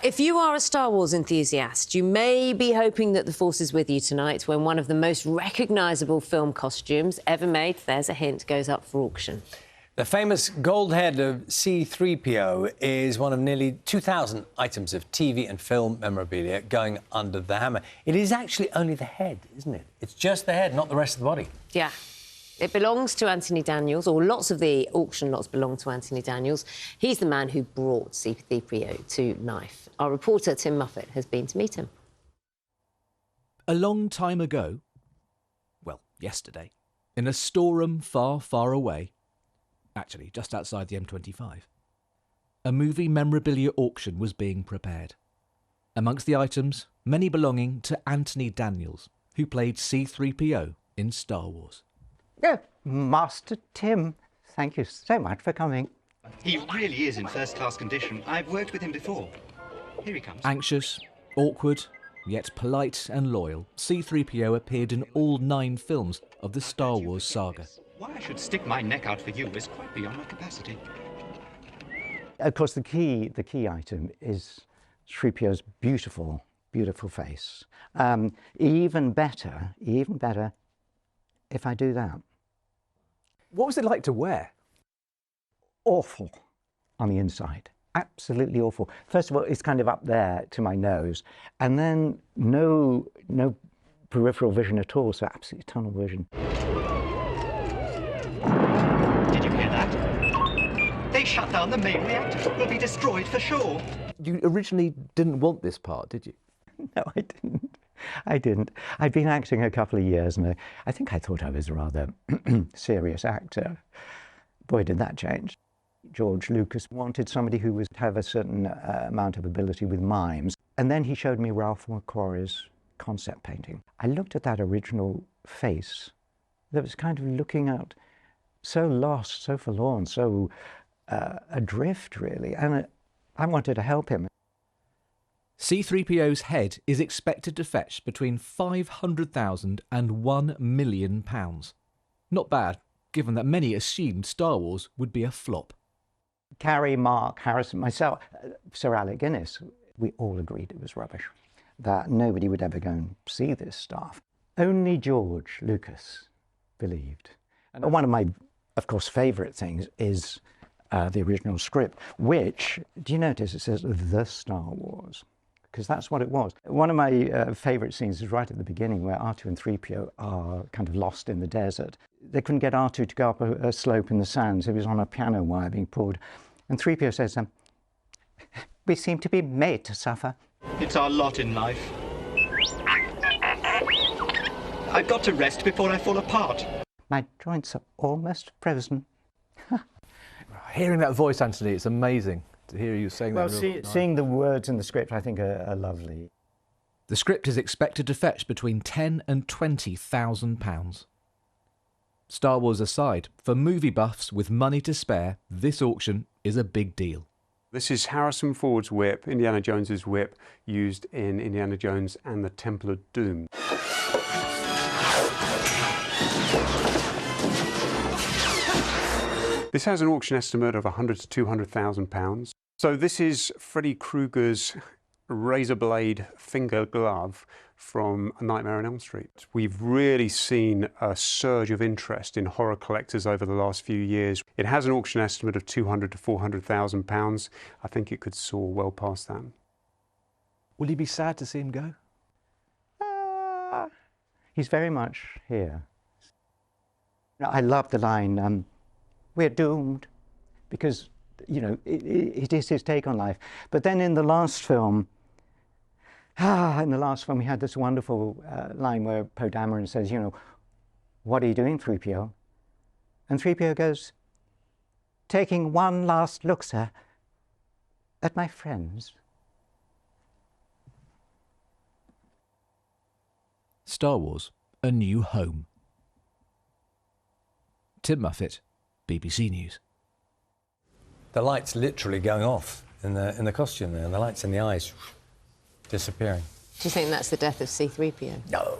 If you are a Star Wars enthusiast, you may be hoping that the Force is with you tonight when one of the most recognisable film costumes ever made, there's a hint, goes up for auction. The famous gold head of C3PO is one of nearly 2,000 items of TV and film memorabilia going under the hammer. It is actually only the head, isn't it? It's just the head, not the rest of the body. Yeah. It belongs to Anthony Daniels, or lots of the auction lots belong to Anthony Daniels. He's the man who brought C3PO to life. Our reporter, Tim Muffet, has been to meet him. A long time ago, well, yesterday, in a storeroom far, far away, actually just outside the M25, a movie memorabilia auction was being prepared. Amongst the items, many belonging to Anthony Daniels, who played C3PO in Star Wars. Oh, Master Tim, thank you so much for coming. He really is in first-class condition. I've worked with him before. Here he comes. Anxious, awkward, yet polite and loyal, C3PO appeared in all 9 films of the Star Wars saga. Why I should stick my neck out for you is quite beyond my capacity. Of course, the key item is 3PO's beautiful, beautiful face. Even better, if I do that. What was it like to wear? Awful on the inside. Absolutely awful. First of all, it's kind of up there to my nose, and then no peripheral vision at all, so absolutely tunnel vision. Did you hear that? They shut down the main reactor. We'll be destroyed for sure. You originally didn't want this part, did you? No, I didn't. I'd been acting a couple of years, and I think I thought I was a rather serious actor. Boy, did that change. George Lucas wanted somebody who would have a certain amount of ability with mimes. And then he showed me Ralph McQuarrie's concept painting. I looked at that original face that was kind of looking out, so lost, so forlorn, so adrift, really. And I wanted to help him. C3PO's head is expected to fetch between £500,000 and £1 million. Not bad, given that many assumed Star Wars would be a flop. Carrie, Mark, Harrison, myself, Sir Alec Guinness, we all agreed it was rubbish, that nobody would ever go and see this stuff. Only George Lucas believed. And one of my, of course, favourite things is the original script, which, do you notice it says The Star Wars? Because that's what it was. One of my favourite scenes is right at the beginning, where R2 and 3PO are kind of lost in the desert. They couldn't get R2 to go up a slope in the sands. He was on a piano wire being pulled. And 3PO says, we seem to be made to suffer. It's our lot in life. I've got to rest before I fall apart. My joints are almost frozen. Hearing that voice, Anthony, it's amazing to hear you saying that. Well, seeing the words in the script, I think, are lovely. The script is expected to fetch between £10,000 and £20,000. Star Wars aside, for movie buffs with money to spare, this auction is a big deal. This is Harrison Ford's whip, Indiana Jones's whip, used in Indiana Jones and the Temple of Doom. This has an auction estimate of £100,000 to £200,000. So this is Freddy Krueger's razor blade finger glove from A Nightmare on Elm Street. We've really seen a surge of interest in horror collectors over the last few years. It has an auction estimate of £200,000 to £400,000. I think it could soar well past that. Will you be sad to see him go? He's very much here. I love the line, we're doomed, because, you know, it is his take on life. But then in the last film, we had this wonderful line where Poe Dameron says, you know, what are you doing, 3PO? And 3PO goes, taking one last look, sir, at my friends. Star Wars, A New Home. Tim Muffet, BBC News. The light's literally going off in the costume there, and the lights in the eyes disappearing. Do you think that's the death of C3PO? No.